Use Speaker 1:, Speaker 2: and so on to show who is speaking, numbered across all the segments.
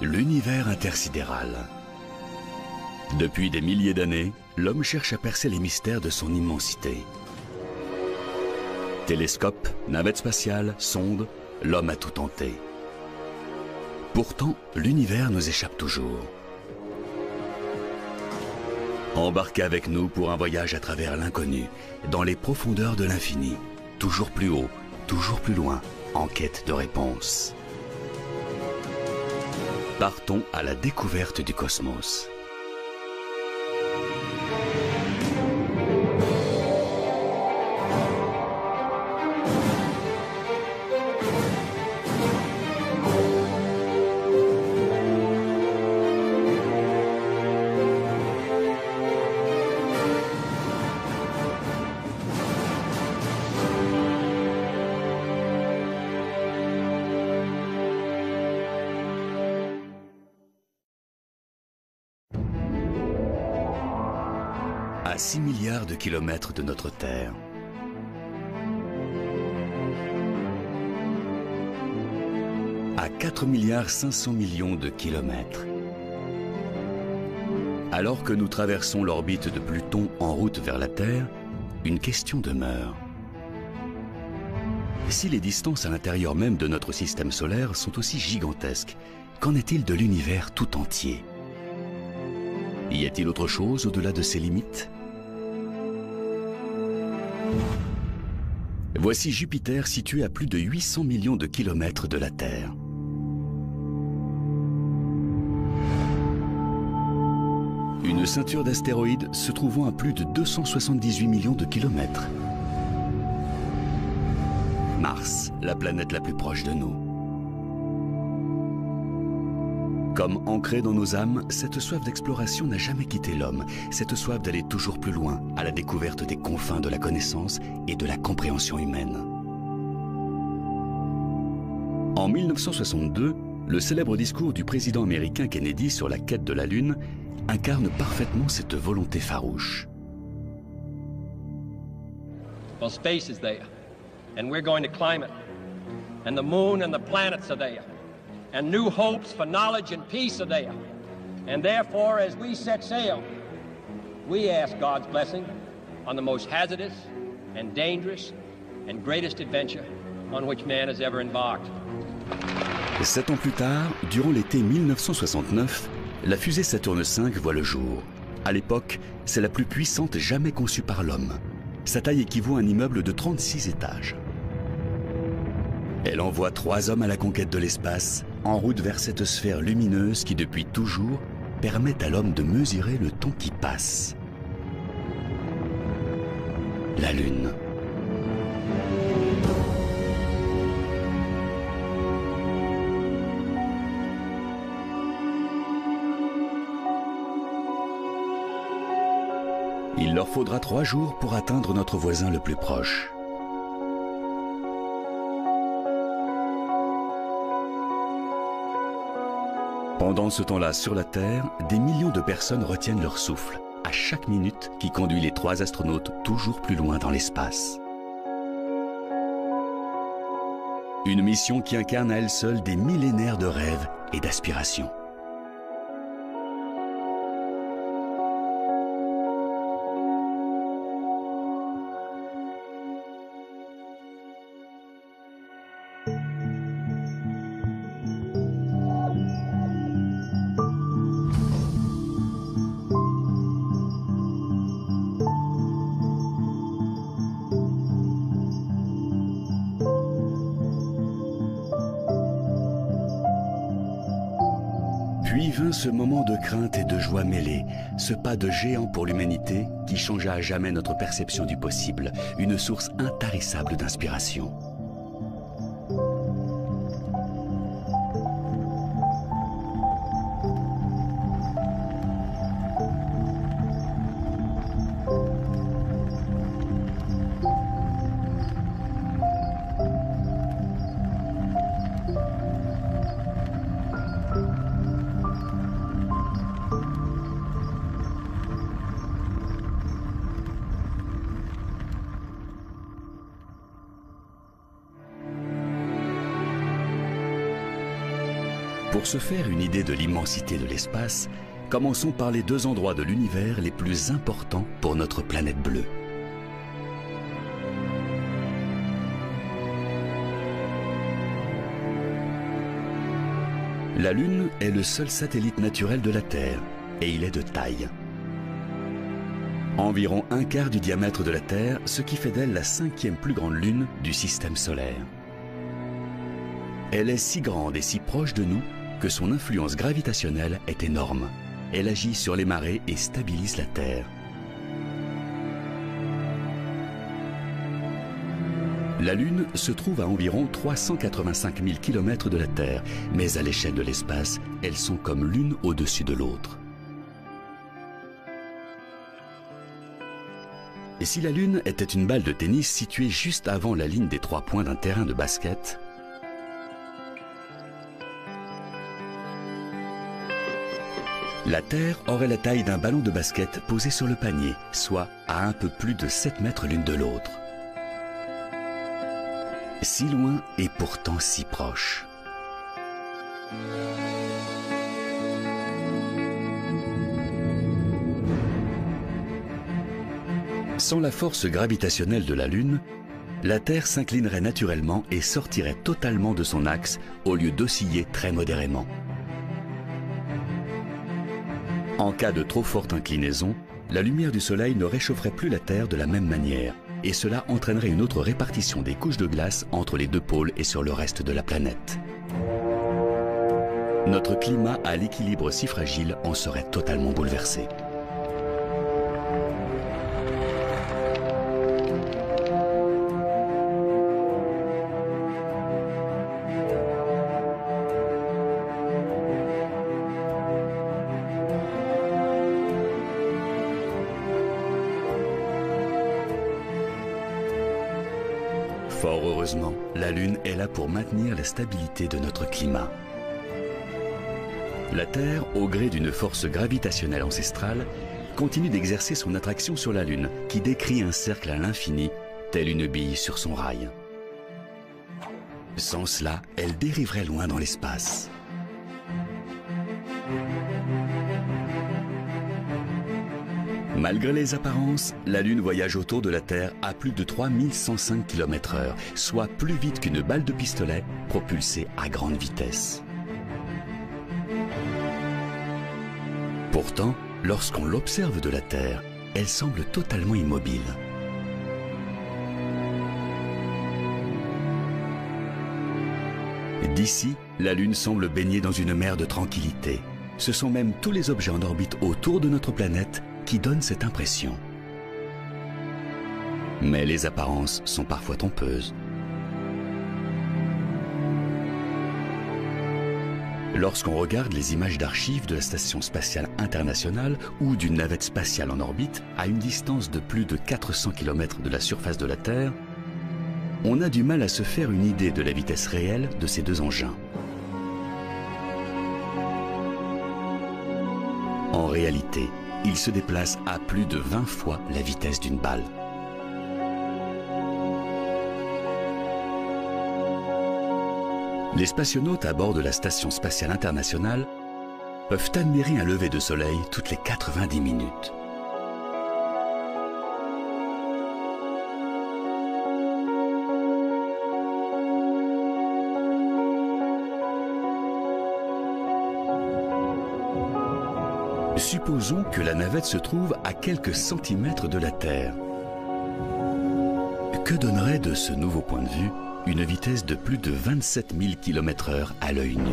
Speaker 1: L'univers intersidéral. Depuis des milliers d'années, l'homme cherche à percer les mystères de son immensité. Télescopes, navettes spatiales, sondes, l'homme a tout tenté. Pourtant, l'univers nous échappe toujours. Embarquez avec nous pour un voyage à travers l'inconnu, dans les profondeurs de l'infini, toujours plus haut, toujours plus loin, en quête de réponses. Partons à la découverte du cosmos. À 6 milliards de kilomètres de notre Terre. À 4 milliards 500 millions de kilomètres. Alors que nous traversons l'orbite de Pluton en route vers la Terre, une question demeure. Si les distances à l'intérieur même de notre système solaire sont aussi gigantesques, qu'en est-il de l'univers tout entier? Y a-t-il autre chose au-delà de ces limites? Voici Jupiter situé à plus de 800 millions de kilomètres de la Terre. Une ceinture d'astéroïdes se trouvant à plus de 278 millions de kilomètres. Mars, la planète la plus proche de nous. Comme ancrée dans nos âmes, cette soif d'exploration n'a jamais quitté l'homme. Cette soif d'aller toujours plus loin, à la découverte des confins de la connaissance et de la compréhension humaine. En 1962, le célèbre discours du président américain Kennedy sur la quête de la Lune incarne parfaitement cette volonté farouche.
Speaker 2: Well, space is there, and we're going to climb it. And the moon and the planets are there. And new hopes for knowledge and peace are there. And therefore, as we set sail, we ask God's blessing on the most hazardous and dangerous and greatest adventure on which man has ever embarked.
Speaker 1: 7 ans plus tard, durant l'été 1969, la fusée Saturne V voit le jour. À l'époque, c'est la plus puissante jamais conçue par l'homme. Sa taille équivaut à un immeuble de 36 étages. Elle envoie 3 hommes à la conquête de l'espace, en route vers cette sphère lumineuse qui, depuis toujours, permet à l'homme de mesurer le temps qui passe. La Lune. Il leur faudra 3 jours pour atteindre notre voisin le plus proche. Pendant ce temps-là, sur la Terre, des millions de personnes retiennent leur souffle, à chaque minute qui conduit les 3 astronautes toujours plus loin dans l'espace. Une mission qui incarne à elle seule des millénaires de rêves et d'aspirations. Puis vint ce moment de crainte et de joie mêlée, ce pas de géant pour l'humanité qui changea à jamais notre perception du possible, une source intarissable d'inspiration. Pour se faire une idée de l'immensité de l'espace, commençons par les deux endroits de l'univers les plus importants pour notre planète bleue. La Lune est le seul satellite naturel de la Terre et il est de taille. Environ un quart du diamètre de la Terre, ce qui fait d'elle la 5e plus grande lune du système solaire. Elle est si grande et si proche de nous que son influence gravitationnelle est énorme. Elle agit sur les marées et stabilise la Terre. La Lune se trouve à environ 385 000 km de la Terre, mais à l'échelle de l'espace, elles sont comme l'une au-dessus de l'autre. Et si la Lune était une balle de tennis située juste avant la ligne des 3 points d'un terrain de basket, la Terre aurait la taille d'un ballon de basket posé sur le panier, soit à un peu plus de 7 mètres l'une de l'autre. Si loin et pourtant si proche. Sans la force gravitationnelle de la Lune, la Terre s'inclinerait naturellement et sortirait totalement de son axe au lieu d'osciller très modérément. En cas de trop forte inclinaison, la lumière du Soleil ne réchaufferait plus la Terre de la même manière, et cela entraînerait une autre répartition des couches de glace entre les deux pôles et sur le reste de la planète. Notre climat à l'équilibre si fragile en serait totalement bouleversé. Fort heureusement, la Lune est là pour maintenir la stabilité de notre climat. La Terre, au gré d'une force gravitationnelle ancestrale, continue d'exercer son attraction sur la Lune, qui décrit un cercle à l'infini, telle une bille sur son rail. Sans cela, elle dériverait loin dans l'espace. Malgré les apparences, la Lune voyage autour de la Terre à plus de 3105 km/h, soit plus vite qu'une balle de pistolet propulsée à grande vitesse. Pourtant, lorsqu'on l'observe de la Terre, elle semble totalement immobile. D'ici, la Lune semble baignée dans une mer de tranquillité. Ce sont même tous les objets en orbite autour de notre planète qui donnent cette impression. Mais les apparences sont parfois trompeuses. Lorsqu'on regarde les images d'archives de la Station spatiale internationale ou d'une navette spatiale en orbite à une distance de plus de 400 km de la surface de la Terre, on a du mal à se faire une idée de la vitesse réelle de ces deux engins. En réalité, ils se déplacent à plus de 20 fois la vitesse d'une balle. Les spationautes à bord de la Station spatiale internationale peuvent admirer un lever de soleil toutes les 90 minutes. Supposons que la navette se trouve à quelques centimètres de la Terre. Que donnerait de ce nouveau point de vue une vitesse de plus de 27 000 km/h à l'œil nu?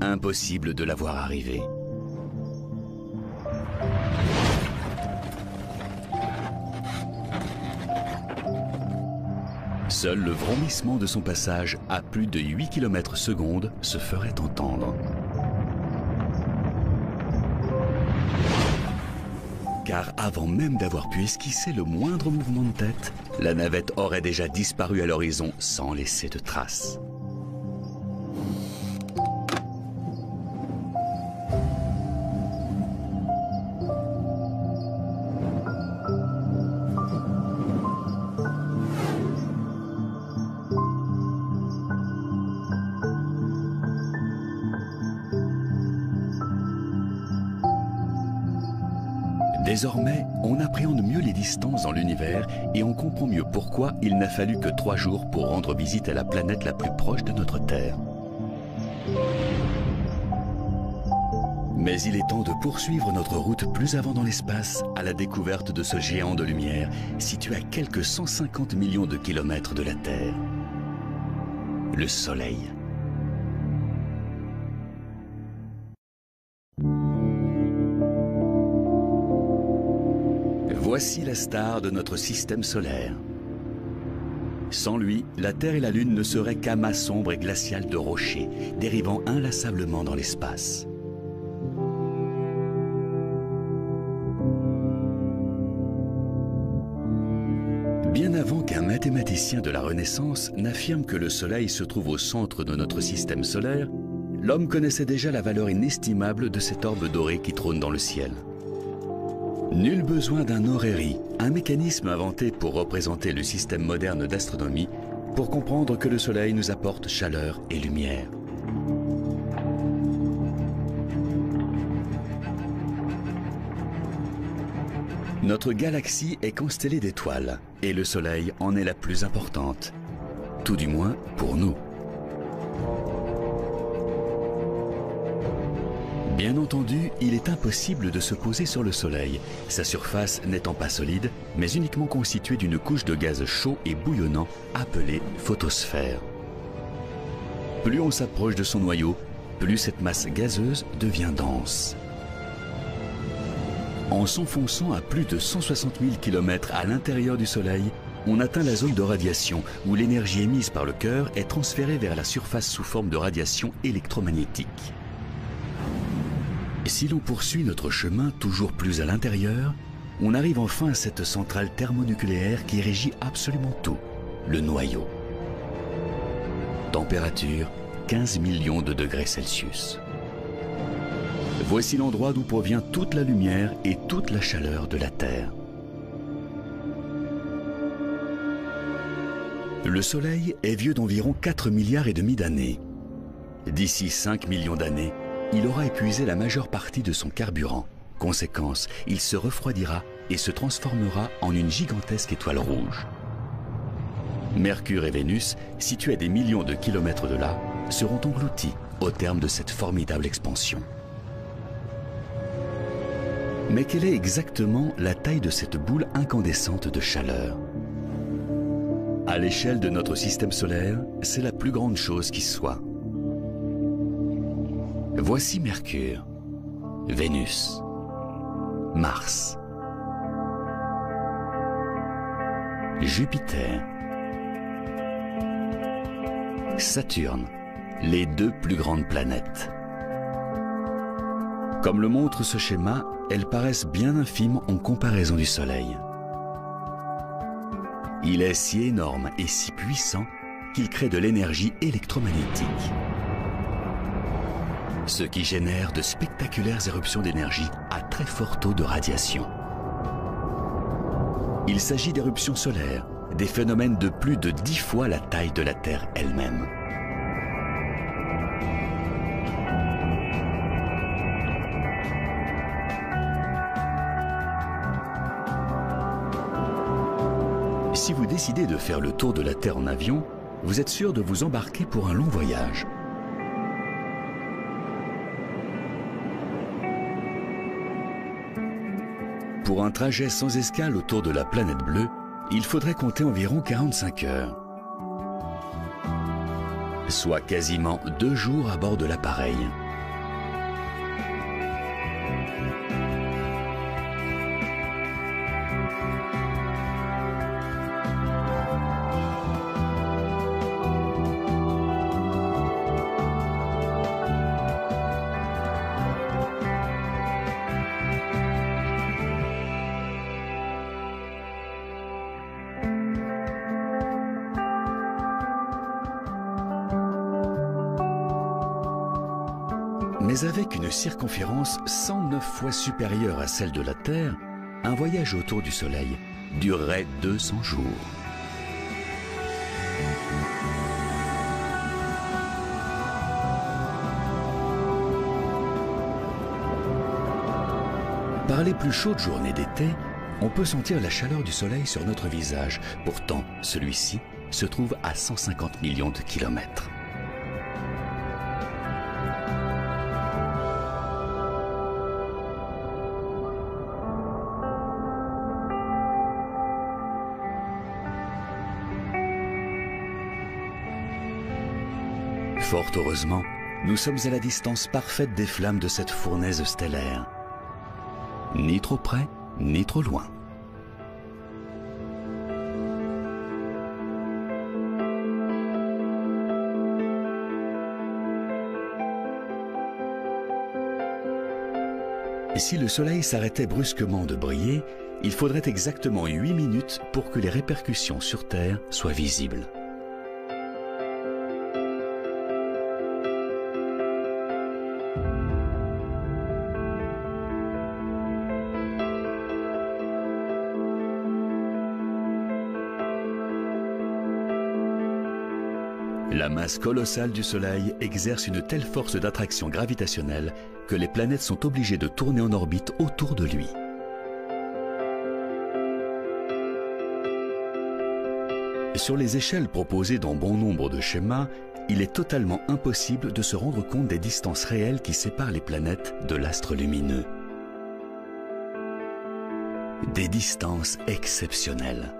Speaker 1: Impossible de la voir arriver. Seul le vrombissement de son passage à plus de 8 km/s se ferait entendre. Car avant même d'avoir pu esquisser le moindre mouvement de tête, la navette aurait déjà disparu à l'horizon sans laisser de traces. Désormais, on appréhende mieux les distances dans l'univers et on comprend mieux pourquoi il n'a fallu que 3 jours pour rendre visite à la planète la plus proche de notre Terre. Mais il est temps de poursuivre notre route plus avant dans l'espace à la découverte de ce géant de lumière situé à quelques 150 millions de kilomètres de la Terre. Le Soleil. Voici la star de notre système solaire. Sans lui, la Terre et la Lune ne seraient qu'amas sombres et glacial de rochers, dérivant inlassablement dans l'espace. Bien avant qu'un mathématicien de la Renaissance n'affirme que le Soleil se trouve au centre de notre système solaire, l'homme connaissait déjà la valeur inestimable de cet orbe doré qui trône dans le ciel. Nul besoin d'un orrerie, un mécanisme inventé pour représenter le système moderne d'astronomie, pour comprendre que le Soleil nous apporte chaleur et lumière. Notre galaxie est constellée d'étoiles, et le Soleil en est la plus importante, tout du moins pour nous. Bien entendu, il est impossible de se poser sur le Soleil, sa surface n'étant pas solide, mais uniquement constituée d'une couche de gaz chaud et bouillonnant appelée photosphère. Plus on s'approche de son noyau, plus cette masse gazeuse devient dense. En s'enfonçant à plus de 160 000 km à l'intérieur du Soleil, on atteint la zone de radiation où l'énergie émise par le cœur est transférée vers la surface sous forme de radiation électromagnétique. Si l'on poursuit notre chemin toujours plus à l'intérieur, on arrive enfin à cette centrale thermonucléaire qui régit absolument tout, le noyau. Température 15 millions de degrés Celsius. Voici l'endroit d'où provient toute la lumière et toute la chaleur de la Terre. Le Soleil est vieux d'environ 4,5 milliards d'années. D'ici 5 millions d'années, il aura épuisé la majeure partie de son carburant. Conséquence, il se refroidira et se transformera en une gigantesque étoile rouge. Mercure et Vénus, situés à des millions de kilomètres de là, seront engloutis au terme de cette formidable expansion. Mais quelle est exactement la taille de cette boule incandescente de chaleur? À l'échelle de notre système solaire, c'est la plus grande chose qui soit. Voici Mercure, Vénus, Mars, Jupiter, Saturne, les 2 plus grandes planètes. Comme le montre ce schéma, elles paraissent bien infimes en comparaison du Soleil. Il est si énorme et si puissant qu'il crée de l'énergie électromagnétique, ce qui génère de spectaculaires éruptions d'énergie à très fort taux de radiation. Il s'agit d'éruptions solaires, des phénomènes de plus de 10 fois la taille de la Terre elle-même. Si vous décidez de faire le tour de la Terre en avion, vous êtes sûr de vous embarquer pour un long voyage. Pour un trajet sans escale autour de la planète bleue, il faudrait compter environ 45 heures. Soit quasiment 2 jours à bord de l'appareil. Mais avec une circonférence 109 fois supérieure à celle de la Terre, un voyage autour du Soleil durerait 200 jours. Par les plus chaudes journées d'été, on peut sentir la chaleur du soleil sur notre visage. Pourtant, celui-ci se trouve à 150 millions de kilomètres. Fort heureusement, nous sommes à la distance parfaite des flammes de cette fournaise stellaire. Ni trop près, ni trop loin. Et si le Soleil s'arrêtait brusquement de briller, il faudrait exactement 8 minutes pour que les répercussions sur Terre soient visibles. La masse colossale du Soleil exerce une telle force d'attraction gravitationnelle que les planètes sont obligées de tourner en orbite autour de lui. Sur les échelles proposées dans bon nombre de schémas, il est totalement impossible de se rendre compte des distances réelles qui séparent les planètes de l'astre lumineux. Des distances exceptionnelles.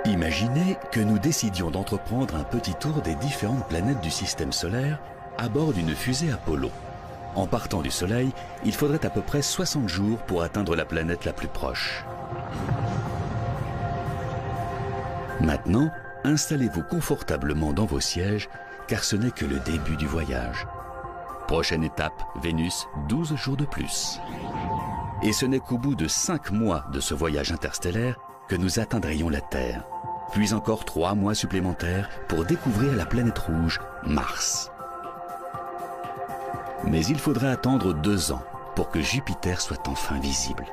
Speaker 1: Imaginez que nous décidions d'entreprendre un petit tour des différentes planètes du système solaire à bord d'une fusée Apollo. En partant du Soleil, il faudrait à peu près 60 jours pour atteindre la planète la plus proche. Maintenant, installez-vous confortablement dans vos sièges, car ce n'est que le début du voyage. Prochaine étape, Vénus, 12 jours de plus. Et ce n'est qu'au bout de 5 mois de ce voyage interstellaire que nous atteindrions la Terre. Puis encore 3 mois supplémentaires pour découvrir la planète rouge, Mars. Mais il faudrait attendre 2 ans pour que Jupiter soit enfin visible.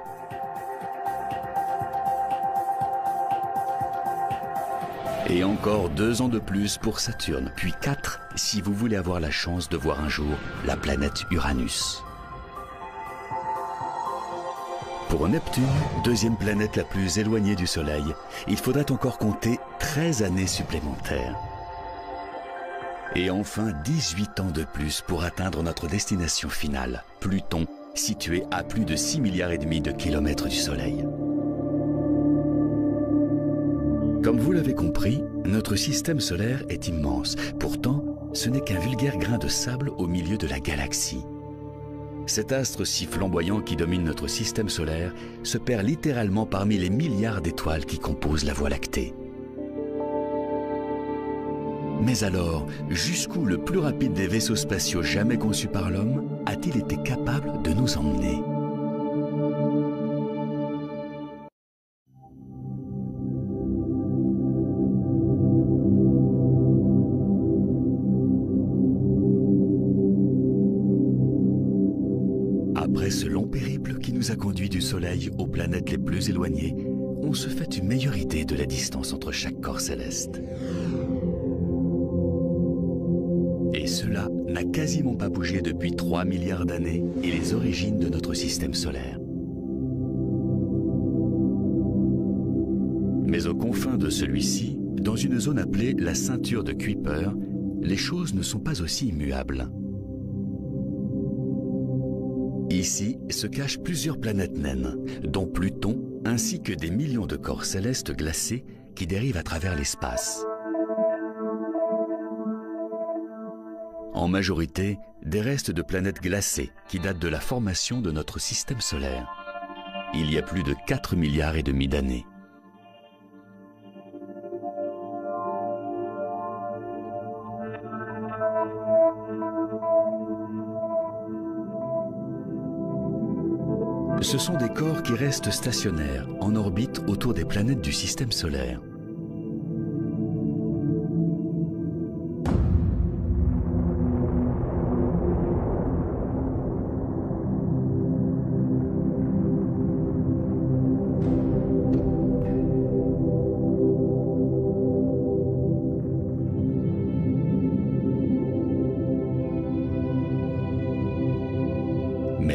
Speaker 1: Et encore 2 ans de plus pour Saturne, puis 4 si vous voulez avoir la chance de voir un jour la planète Uranus. Pour Neptune, deuxième planète la plus éloignée du Soleil, il faudrait encore compter 13 années supplémentaires. Et enfin 18 ans de plus pour atteindre notre destination finale, Pluton, situé à plus de 6,5 milliards de kilomètres du Soleil. Comme vous l'avez compris, notre système solaire est immense. Pourtant, ce n'est qu'un vulgaire grain de sable au milieu de la galaxie. Cet astre si flamboyant qui domine notre système solaire se perd littéralement parmi les milliards d'étoiles qui composent la Voie lactée. Mais alors, jusqu'où le plus rapide des vaisseaux spatiaux jamais conçus par l'homme a-t-il été capable de nous emmener ? Après ce long périple qui nous a conduits du Soleil aux planètes les plus éloignées, on se fait une meilleure idée de la distance entre chaque corps céleste. Et cela n'a quasiment pas bougé depuis 3 milliards d'années et les origines de notre système solaire. Mais aux confins de celui-ci, dans une zone appelée la ceinture de Kuiper, les choses ne sont pas aussi immuables. Ici se cachent plusieurs planètes naines, dont Pluton, ainsi que des millions de corps célestes glacés qui dérivent à travers l'espace. En majorité, des restes de planètes glacées qui datent de la formation de notre système solaire. Il y a plus de 4,5 milliards d'années. Ce sont des corps qui restent stationnaires, en orbite autour des planètes du système solaire.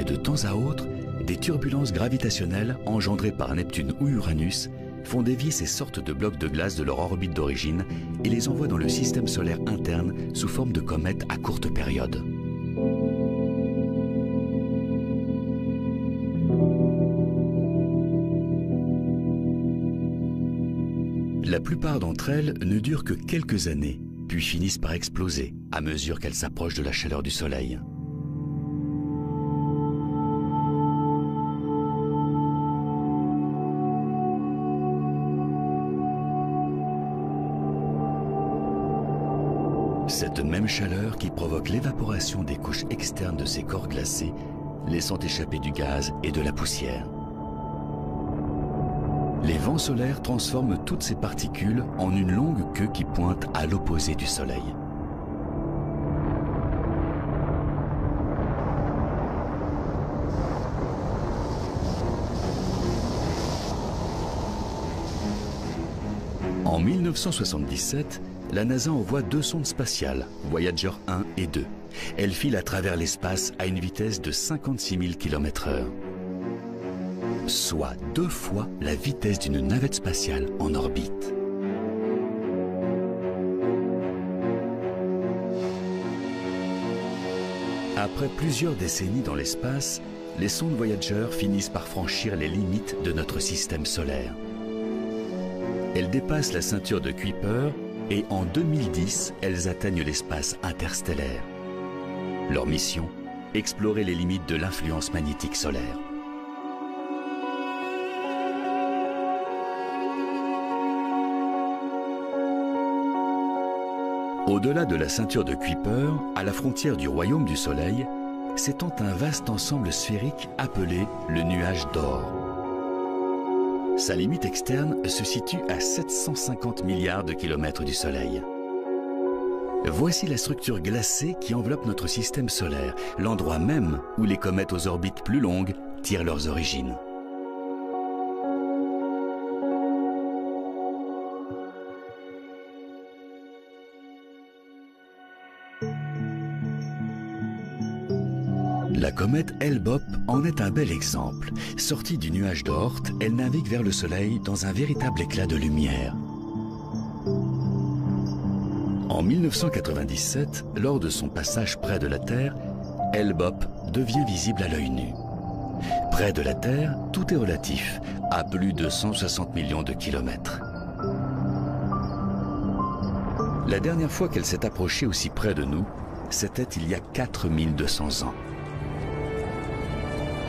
Speaker 1: de temps à autre, des turbulences gravitationnelles engendrées par Neptune ou Uranus font dévier ces sortes de blocs de glace de leur orbite d'origine et les envoient dans le système solaire interne sous forme de comètes à courte période. La plupart d'entre elles ne durent que quelques années, puis finissent par exploser à mesure qu'elles s'approchent de la chaleur du Soleil. Cette même chaleur qui provoque l'évaporation des couches externes de ces corps glacés, laissant échapper du gaz et de la poussière. Les vents solaires transforment toutes ces particules en une longue queue qui pointe à l'opposé du Soleil. En 1977, la NASA envoie 2 sondes spatiales, Voyager 1 et 2. Elles filent à travers l'espace à une vitesse de 56 000 km/h. Soit 2 fois la vitesse d'une navette spatiale en orbite. Après plusieurs décennies dans l'espace, les sondes Voyager finissent par franchir les limites de notre système solaire. Elles dépassent la ceinture de Kuiper et en 2010, elles atteignent l'espace interstellaire. Leur mission, explorer les limites de l'influence magnétique solaire. Au-delà de la ceinture de Kuiper, à la frontière du royaume du Soleil, s'étend un vaste ensemble sphérique appelé le nuage d'Oort. Sa limite externe se situe à 750 milliards de kilomètres du Soleil. Voici la structure glacée qui enveloppe notre système solaire, l'endroit même où les comètes aux orbites plus longues tirent leurs origines. La comète Hale-Bopp en est un bel exemple. Sortie du nuage d'Oort, elle navigue vers le Soleil dans un véritable éclat de lumière. En 1997, lors de son passage près de la Terre, Hale-Bopp devient visible à l'œil nu. Près de la Terre, tout est relatif, à plus de 160 millions de kilomètres. La dernière fois qu'elle s'est approchée aussi près de nous, c'était il y a 4200 ans.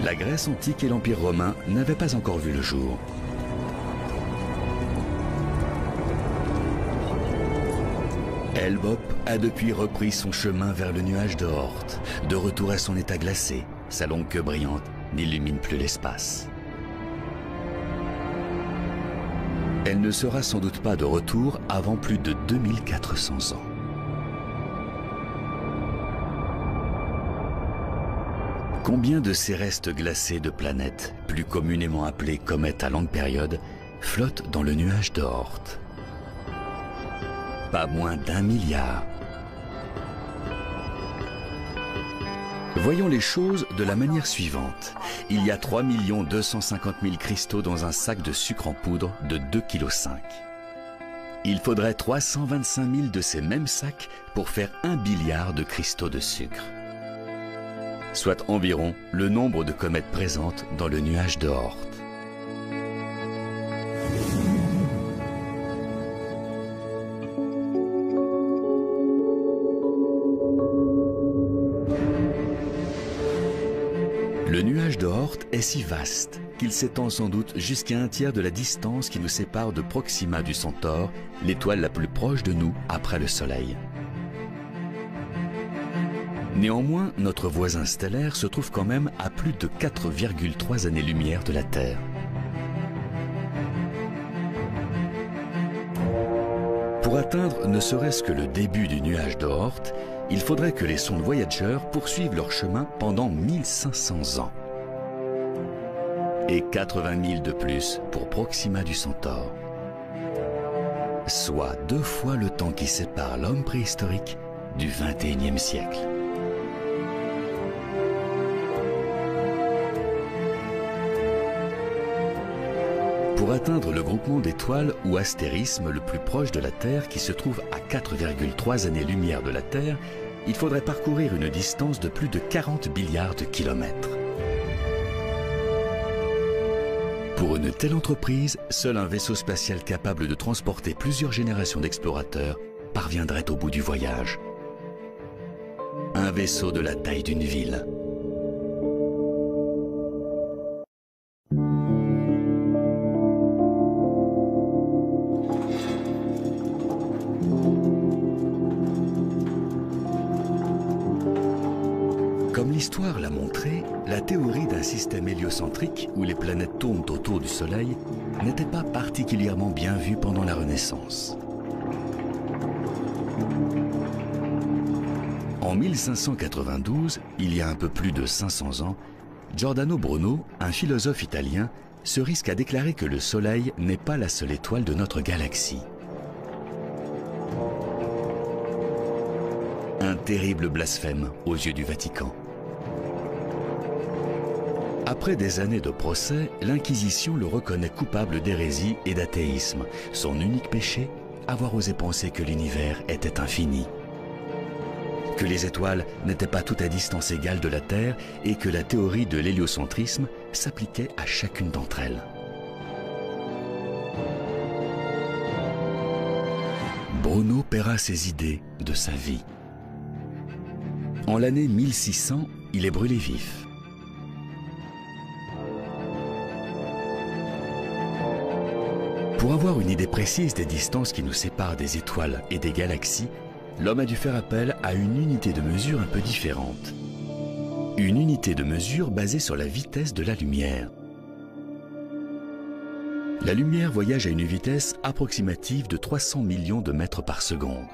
Speaker 1: La Grèce antique et l'Empire romain n'avaient pas encore vu le jour. Hale-Bopp a depuis repris son chemin vers le nuage d'Oort. De retour à son état glacé, sa longue queue brillante n'illumine plus l'espace. Elle ne sera sans doute pas de retour avant plus de 2400 ans. Combien de ces restes glacés de planètes, plus communément appelées comètes à longue période, flottent dans le nuage d'Oort? Pas moins d'1 milliard. Voyons les choses de la manière suivante. Il y a 3 250 000 cristaux dans un sac de sucre en poudre de 2,5 kg. Il faudrait 325 000 de ces mêmes sacs pour faire 1 billiard de cristaux de sucre. Soit environ le nombre de comètes présentes dans le nuage d'Oort. Le nuage d'Oort est si vaste qu'il s'étend sans doute jusqu'à 1/3 de la distance qui nous sépare de Proxima du Centaure, l'étoile la plus proche de nous après le Soleil. Néanmoins, notre voisin stellaire se trouve quand même à plus de 4,3 années-lumière de la Terre. Pour atteindre ne serait-ce que le début du nuage d'Oort, il faudrait que les sondes Voyager poursuivent leur chemin pendant 1500 ans. Et 80 000 de plus pour Proxima du Centaure. Soit 2 fois le temps qui sépare l'homme préhistorique du XXIe siècle. Pour atteindre le groupement d'étoiles ou astérisme le plus proche de la Terre, qui se trouve à 4,3 années-lumière de la Terre, il faudrait parcourir une distance de plus de 40 milliards de kilomètres. Pour une telle entreprise, seul un vaisseau spatial capable de transporter plusieurs générations d'explorateurs parviendrait au bout du voyage. Un vaisseau de la taille d'une ville. Comme l'histoire l'a montré, la théorie d'un système héliocentrique où les planètes tournent autour du Soleil n'était pas particulièrement bien vue pendant la Renaissance. En 1592, il y a un peu plus de 500 ans, Giordano Bruno, un philosophe italien, se risque à déclarer que le Soleil n'est pas la seule étoile de notre galaxie. Un terrible blasphème aux yeux du Vatican. Après des années de procès, l'Inquisition le reconnaît coupable d'hérésie et d'athéisme. Son unique péché, avoir osé penser que l'univers était infini. Que les étoiles n'étaient pas toutes à distance égale de la Terre et que la théorie de l'héliocentrisme s'appliquait à chacune d'entre elles. Bruno paiera ses idées de sa vie. En l'année 1600, il est brûlé vif. Pour avoir une idée précise des distances qui nous séparent des étoiles et des galaxies, l'homme a dû faire appel à une unité de mesure un peu différente. Une unité de mesure basée sur la vitesse de la lumière. La lumière voyage à une vitesse approximative de 300 millions de mètres par seconde.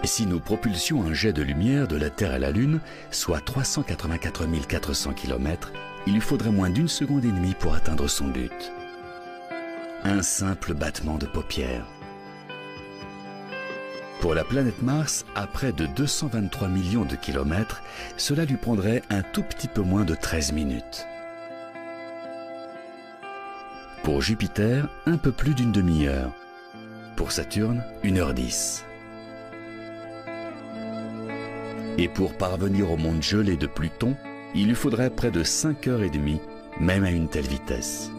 Speaker 1: Si nous propulsions un jet de lumière de la Terre à la Lune, soit 384 400 km, il lui faudrait moins d'1 seconde et demie pour atteindre son but. Un simple battement de paupières. Pour la planète Mars, à près de 223 millions de kilomètres, cela lui prendrait un tout petit peu moins de 13 minutes. Pour Jupiter, un peu plus d'1 demi-heure. Pour Saturne, 1h10. Et pour parvenir au monde gelé de Pluton, il lui faudrait près de 5h30, même à une telle vitesse.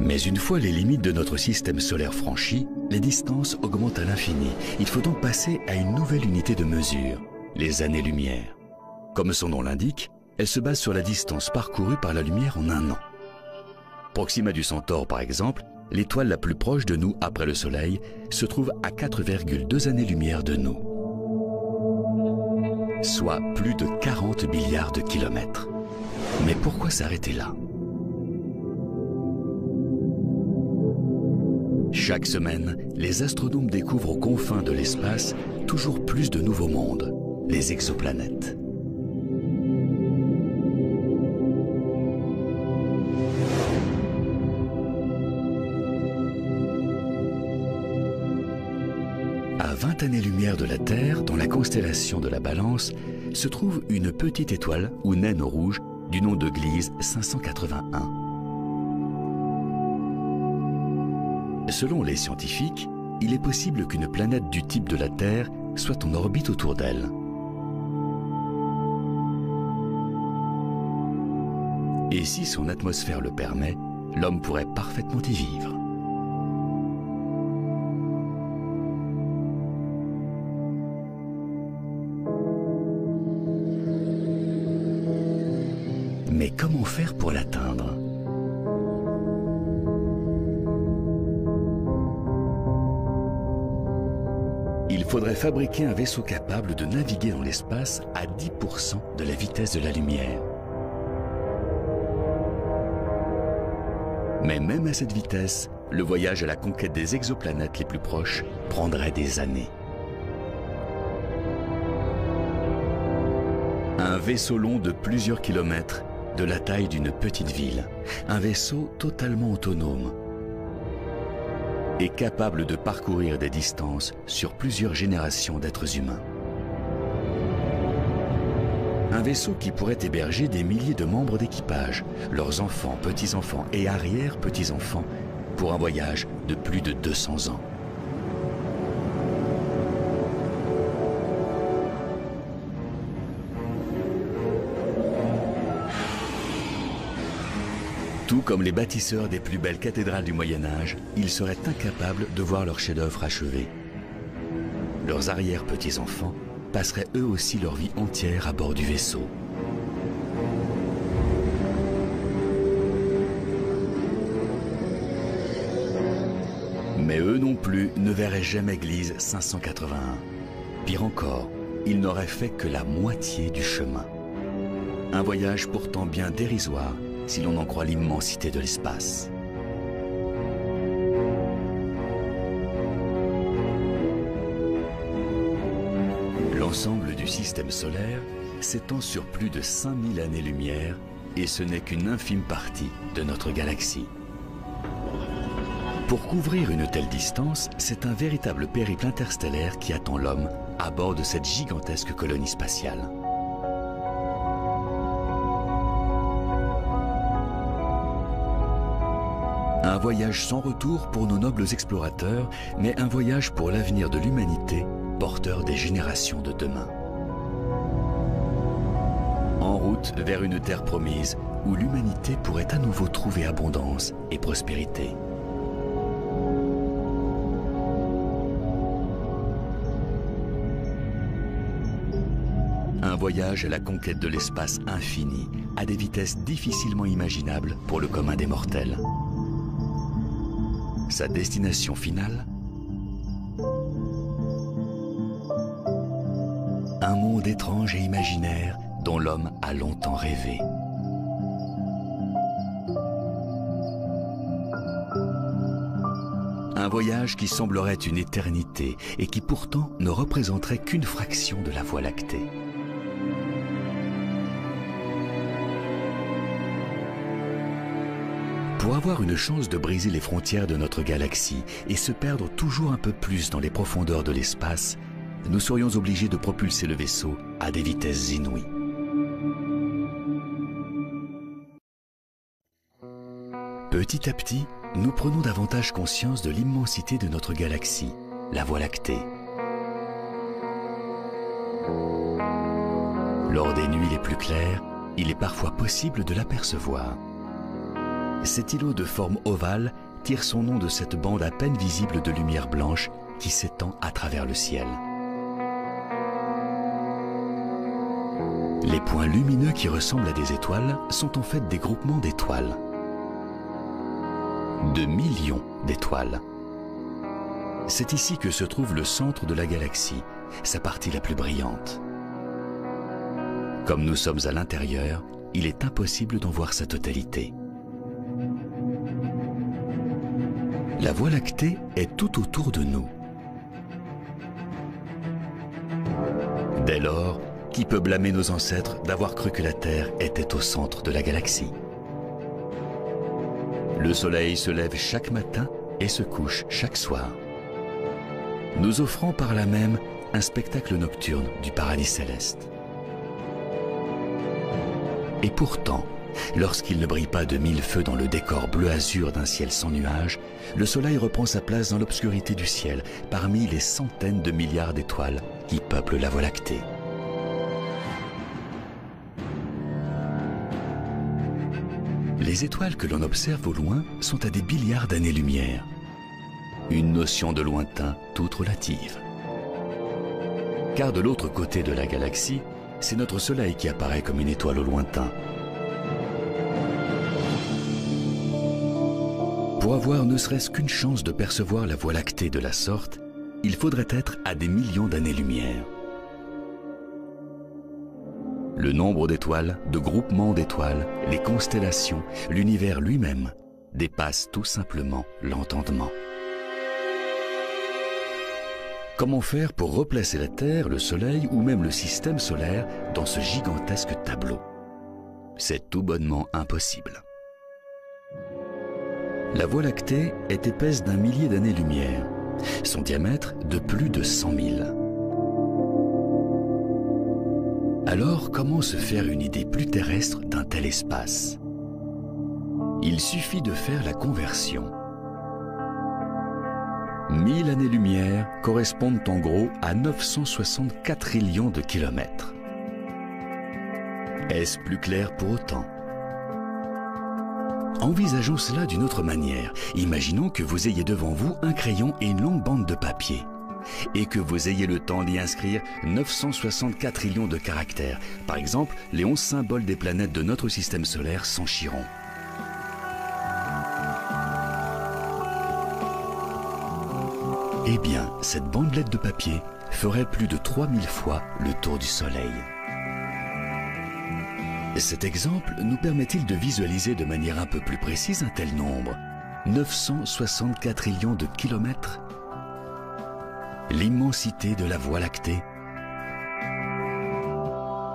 Speaker 1: Mais une fois les limites de notre système solaire franchies, les distances augmentent à l'infini. Il faut donc passer à une nouvelle unité de mesure, les années-lumière. Comme son nom l'indique, elle se base sur la distance parcourue par la lumière en un an. Proxima du Centaure, par exemple, l'étoile la plus proche de nous après le Soleil, se trouve à 4,2 années-lumière de nous, soit plus de 40 milliards de kilomètres. Mais pourquoi s'arrêter là? Chaque semaine, les astronomes découvrent aux confins de l'espace toujours plus de nouveaux mondes, les exoplanètes. À 20 années-lumière de la Terre, dans la constellation de la Balance, se trouve une petite étoile ou naine rouge du nom de Gliese 581. Selon les scientifiques, il est possible qu'une planète du type de la Terre soit en orbite autour d'elle. Et si son atmosphère le permet, l'homme pourrait parfaitement y vivre. Mais comment faire pour l'atteindre? Il faudrait fabriquer un vaisseau capable de naviguer dans l'espace à 10% de la vitesse de la lumière. Mais même à cette vitesse, le voyage à la conquête des exoplanètes les plus proches prendrait des années. Un vaisseau long de plusieurs kilomètres, de la taille d'une petite ville. Un vaisseau totalement autonome. et capable de parcourir des distances sur plusieurs générations d'êtres humains. Un vaisseau qui pourrait héberger des milliers de membres d'équipage, leurs enfants, petits-enfants et arrière-petits-enfants, pour un voyage de plus de 200 ans. Tout comme les bâtisseurs des plus belles cathédrales du Moyen-Âge, ils seraient incapables de voir leur chef-d'œuvre achevé. Leurs arrière-petits-enfants passeraient eux aussi leur vie entière à bord du vaisseau. Mais eux non plus ne verraient jamais Gliese 581. Pire encore, ils n'auraient fait que la moitié du chemin. Un voyage pourtant bien dérisoire si l'on en croit l'immensité de l'espace. L'ensemble du système solaire s'étend sur plus de 5000 années-lumière et ce n'est qu'une infime partie de notre galaxie. Pour couvrir une telle distance, c'est un véritable périple interstellaire qui attend l'homme à bord de cette gigantesque colonie spatiale. Un voyage sans retour pour nos nobles explorateurs, mais un voyage pour l'avenir de l'humanité, porteur des générations de demain. En route vers une terre promise où l'humanité pourrait à nouveau trouver abondance et prospérité. Un voyage à la conquête de l'espace infini, à des vitesses difficilement imaginables pour le commun des mortels. Sa destination finale? Un monde étrange et imaginaire dont l'homme a longtemps rêvé. Un voyage qui semblerait une éternité et qui pourtant ne représenterait qu'une fraction de la Voie lactée. Pour avoir une chance de briser les frontières de notre galaxie et se perdre toujours un peu plus dans les profondeurs de l'espace, nous serions obligés de propulser le vaisseau à des vitesses inouïes. Petit à petit, nous prenons davantage conscience de l'immensité de notre galaxie, la Voie lactée. Lors des nuits les plus claires, il est parfois possible de l'apercevoir. Cet îlot de forme ovale tire son nom de cette bande à peine visible de lumière blanche qui s'étend à travers le ciel. Les points lumineux qui ressemblent à des étoiles sont en fait des groupements d'étoiles. De millions d'étoiles. C'est ici que se trouve le centre de la galaxie, sa partie la plus brillante. Comme nous sommes à l'intérieur, il est impossible d'en voir sa totalité. La Voie lactée est tout autour de nous. Dès lors, qui peut blâmer nos ancêtres d'avoir cru que la Terre était au centre de la galaxie? Le soleil se lève chaque matin et se couche chaque soir, nous offrant par là même un spectacle nocturne du paradis céleste. Et pourtant, lorsqu'il ne brille pas de mille feux dans le décor bleu-azur d'un ciel sans nuages, le soleil reprend sa place dans l'obscurité du ciel, parmi les centaines de milliards d'étoiles qui peuplent la Voie lactée. Les étoiles que l'on observe au loin sont à des milliards d'années-lumière. Une notion de lointain toute relative. Car de l'autre côté de la galaxie, c'est notre soleil qui apparaît comme une étoile au lointain. Pour avoir ne serait-ce qu'une chance de percevoir la Voie lactée de la sorte, il faudrait être à des millions d'années-lumière. Le nombre d'étoiles, de groupements d'étoiles, les constellations, l'univers lui-même dépassent tout simplement l'entendement. Comment faire pour replacer la Terre, le Soleil ou même le système solaire dans ce gigantesque tableau? C'est tout bonnement impossible. La Voie lactée est épaisse d'1 millier d'années-lumière, son diamètre de plus de 100 000. Alors, comment se faire une idée plus terrestre d'un tel espace? Il suffit de faire la conversion. 1000 années-lumière correspondent en gros à 964 trillions de kilomètres. Est-ce plus clair pour autant? Envisageons cela d'une autre manière. Imaginons que vous ayez devant vous un crayon et une longue bande de papier, et que vous ayez le temps d'y inscrire 964 trillions de caractères. Par exemple, les 11 symboles des planètes de notre système solaire s'enchiront. Eh bien, cette bandelette de papier ferait plus de 3000 fois le tour du Soleil. Cet exemple nous permet-il de visualiser de manière un peu plus précise un tel nombre? 964 trillions de kilomètres? L'immensité de la Voie lactée?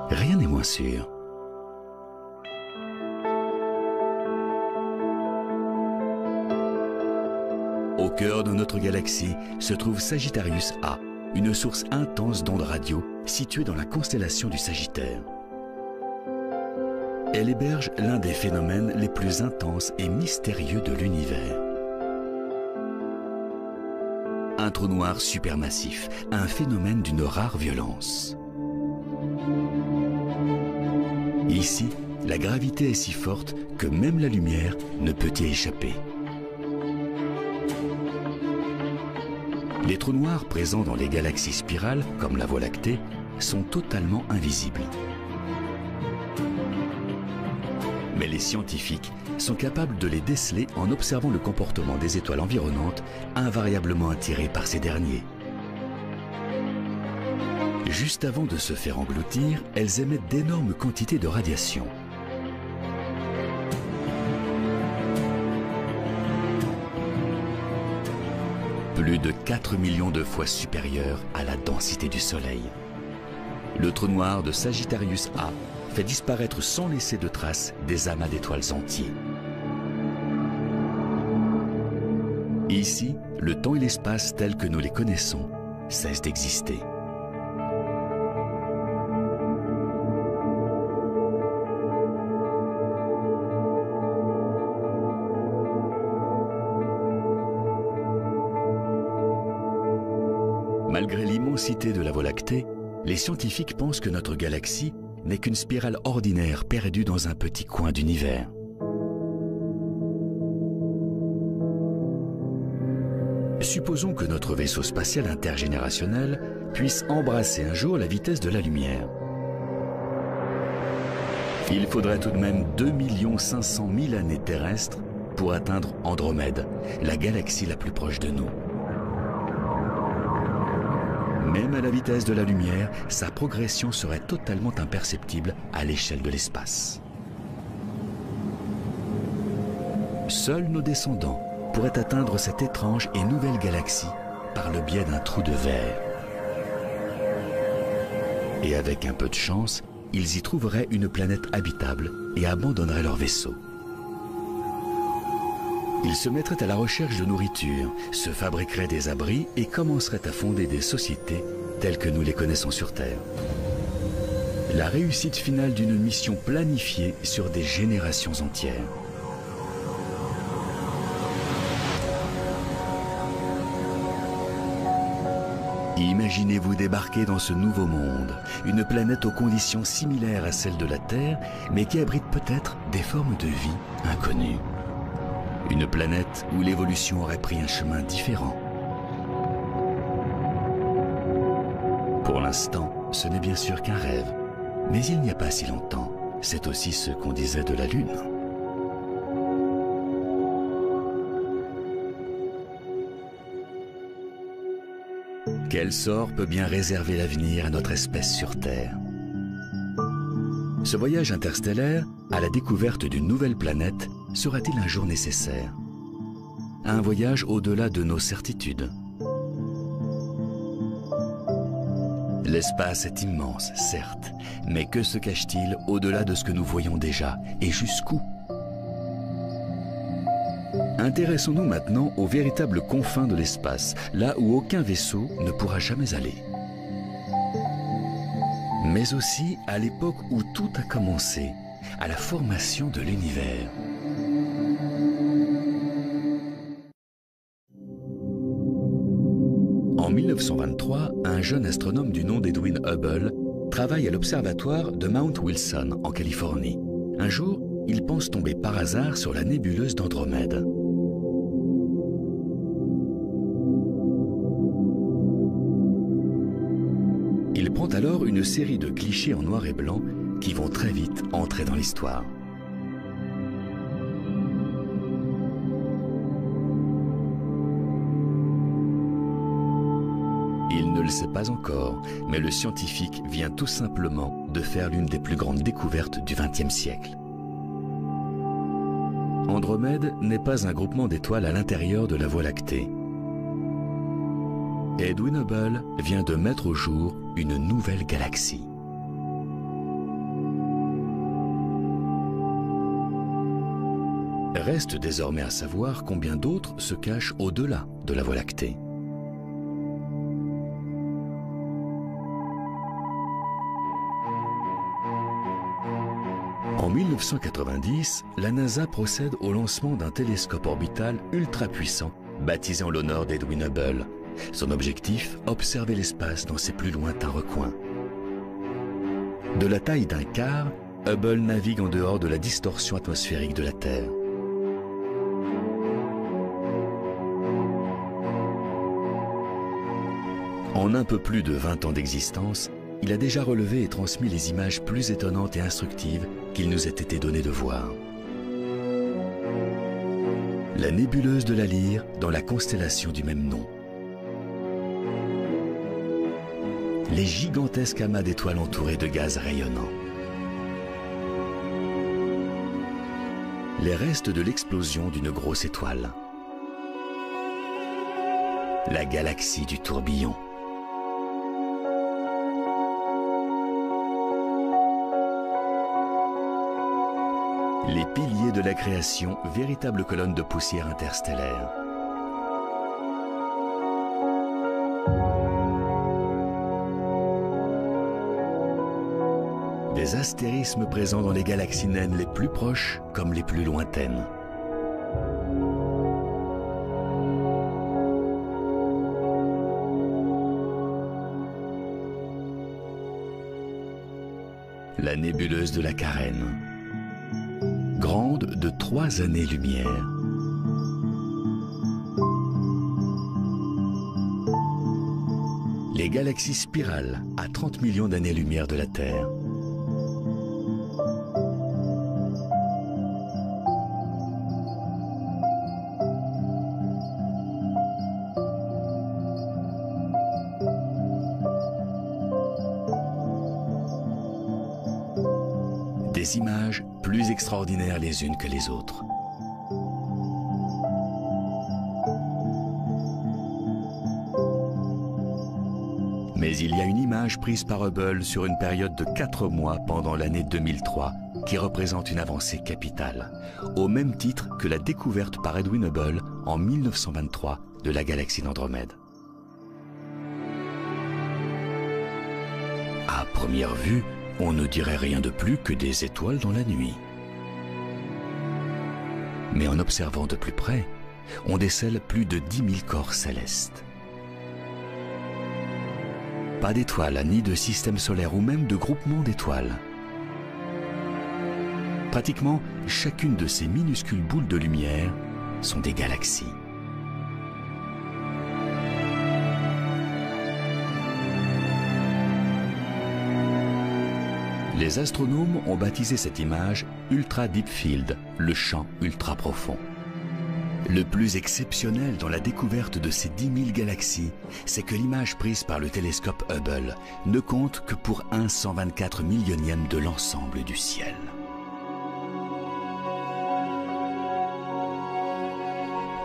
Speaker 1: Rien n'est moins sûr. Au cœur de notre galaxie se trouve Sagittarius A, une source intense d'ondes radio située dans la constellation du Sagittaire. Elle héberge l'un des phénomènes les plus intenses et mystérieux de l'univers. Un trou noir supermassif, un phénomène d'une rare violence. Ici, la gravité est si forte que même la lumière ne peut y échapper. Les trous noirs présents dans les galaxies spirales, comme la Voie lactée, sont totalement invisibles. Mais les scientifiques sont capables de les déceler en observant le comportement des étoiles environnantes, invariablement attirées par ces derniers. Juste avant de se faire engloutir, elles émettent d'énormes quantités de radiation. Plus de 4 millions de fois supérieure à la densité du Soleil. Le trou noir de Sagittarius A fait disparaître sans laisser de traces des amas d'étoiles entiers. Ici, le temps et l'espace tels que nous les connaissons cessent d'exister. Malgré l'immensité de la Voie lactée, les scientifiques pensent que notre galaxie n'est qu'une spirale ordinaire perdue dans un petit coin d'univers. Supposons que notre vaisseau spatial intergénérationnel puisse embrasser un jour la vitesse de la lumière. Il faudrait tout de même 2 500 000 années terrestres pour atteindre Andromède, la galaxie la plus proche de nous. Même à la vitesse de la lumière, sa progression serait totalement imperceptible à l'échelle de l'espace. Seuls nos descendants pourraient atteindre cette étrange et nouvelle galaxie par le biais d'un trou de verre. Et avec un peu de chance, ils y trouveraient une planète habitable et abandonneraient leur vaisseau. Ils se mettraient à la recherche de nourriture, se fabriqueraient des abris et commenceraient à fonder des sociétés telles que nous les connaissons sur Terre. La réussite finale d'une mission planifiée sur des générations entières. Imaginez-vous débarquer dans ce nouveau monde, une planète aux conditions similaires à celles de la Terre, mais qui abrite peut-être des formes de vie inconnues. Une planète où l'évolution aurait pris un chemin différent. Pour l'instant, ce n'est bien sûr qu'un rêve. Mais il n'y a pas si longtemps, c'est aussi ce qu'on disait de la Lune. Quel sort peut bien réserver l'avenir à notre espèce sur Terre? Ce voyage interstellaire à la découverte d'une nouvelle planète sera-t-il un jour nécessaire? Un voyage au-delà de nos certitudes. L'espace est immense, certes, mais que se cache-t-il au-delà de ce que nous voyons déjà, et jusqu'où? Intéressons-nous maintenant aux véritables confins de l'espace, là où aucun vaisseau ne pourra jamais aller. Mais aussi à l'époque où tout a commencé, à la formation de l'univers. En 1923, un jeune astronome du nom d'Edwin Hubble travaille à l'observatoire de Mount Wilson, en Californie. Un jour, il pense tomber par hasard sur la nébuleuse d'Andromède. Il prend alors une série de clichés en noir et blanc qui vont très vite entrer dans l'histoire. Il ne le sait pas encore, mais le scientifique vient tout simplement de faire l'une des plus grandes découvertes du XXe siècle. Andromède n'est pas un groupement d'étoiles à l'intérieur de la Voie lactée. Edwin Hubble vient de mettre au jour une nouvelle galaxie. Reste désormais à savoir combien d'autres se cachent au-delà de la Voie lactée. En 1990, la NASA procède au lancement d'un télescope orbital ultra puissant, baptisé en l'honneur d'Edwin Hubble. Son objectif, observer l'espace dans ses plus lointains recoins. De la taille d'un quart, Hubble navigue en dehors de la distorsion atmosphérique de la Terre. En un peu plus de 20 ans d'existence, il a déjà relevé et transmis les images plus étonnantes et instructives qu'il nous ait été donné de voir. La nébuleuse de la Lyre dans la constellation du même nom. Les gigantesques amas d'étoiles entourées de gaz rayonnants. Les restes de l'explosion d'une grosse étoile. La galaxie du tourbillon. Les piliers de la création, véritable colonne de poussière interstellaire. Des astérismes présents dans les galaxies naines les plus proches comme les plus lointaines. La nébuleuse de la Carène. Grande de 3 années-lumière. Les galaxies spirales à 30 millions d'années-lumière de la Terre. Des images plus extraordinaires les unes que les autres. Mais il y a une image prise par Hubble sur une période de 4 mois pendant l'année 2003 qui représente une avancée capitale, au même titre que la découverte par Edwin Hubble en 1923 de la galaxie d'Andromède. À première vue, on ne dirait rien de plus que des étoiles dans la nuit. Mais en observant de plus près, on décèle plus de 10 000 corps célestes. Pas d'étoiles, ni de système solaire ou même de groupement d'étoiles. Pratiquement chacune de ces minuscules boules de lumière sont des galaxies. Les astronomes ont baptisé cette image Ultra Deep Field, le champ ultra profond. Le plus exceptionnel dans la découverte de ces 10 000 galaxies, c'est que l'image prise par le télescope Hubble ne compte que pour 1/124 millionième de l'ensemble du ciel.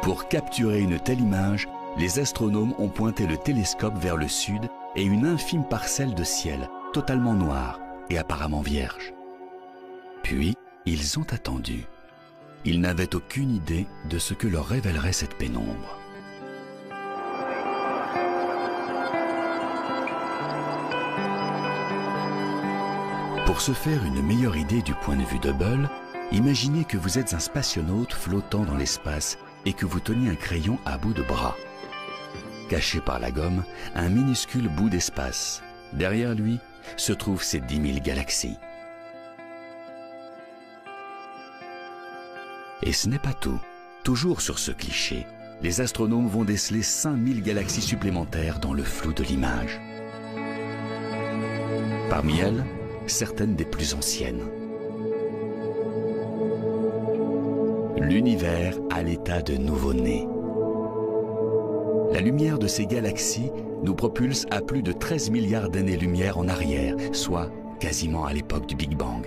Speaker 1: Pour capturer une telle image, les astronomes ont pointé le télescope vers le sud et une infime parcelle de ciel, totalement noire et apparemment vierge. Puis, ils ont attendu. Ils n'avaient aucune idée de ce que leur révélerait cette pénombre. Pour se faire une meilleure idée du point de vue d'Hubble, imaginez que vous êtes un spationaute flottant dans l'espace et que vous teniez un crayon à bout de bras. Caché par la gomme, un minuscule bout d'espace. Derrière lui se trouvent ces 10 000 galaxies. Et ce n'est pas tout. Toujours sur ce cliché, les astronomes vont déceler 5000 galaxies supplémentaires dans le flou de l'image. Parmi elles, certaines des plus anciennes. L'univers à l'état de nouveau-né. La lumière de ces galaxies nous propulse à plus de 13 milliards d'années-lumière en arrière, soit quasiment à l'époque du Big Bang.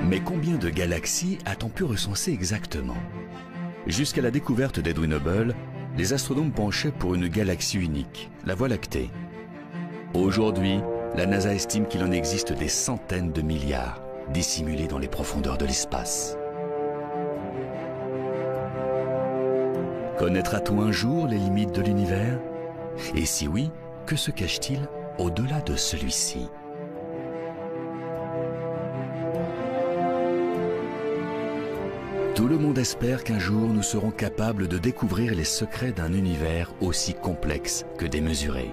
Speaker 1: Mais combien de galaxies a-t-on pu recenser exactement? Jusqu'à la découverte d'Edwin Hubble, les astronomes penchaient pour une galaxie unique, la Voie lactée. Aujourd'hui, la NASA estime qu'il en existe des centaines de milliards, dissimulés dans les profondeurs de l'espace. Connaîtra-t-on un jour les limites de l'univers? Et si oui, que se cache-t-il au-delà de celui-ci? Tout le monde espère qu'un jour nous serons capables de découvrir les secrets d'un univers aussi complexe que démesuré.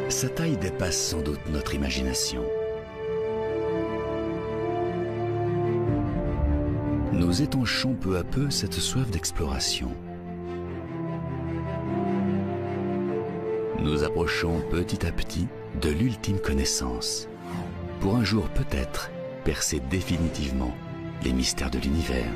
Speaker 1: Sa taille dépasse sans doute notre imagination. Nous étanchons peu à peu cette soif d'exploration. Nous approchons petit à petit de l'ultime connaissance, pour un jour peut-être percer définitivement les mystères de l'univers.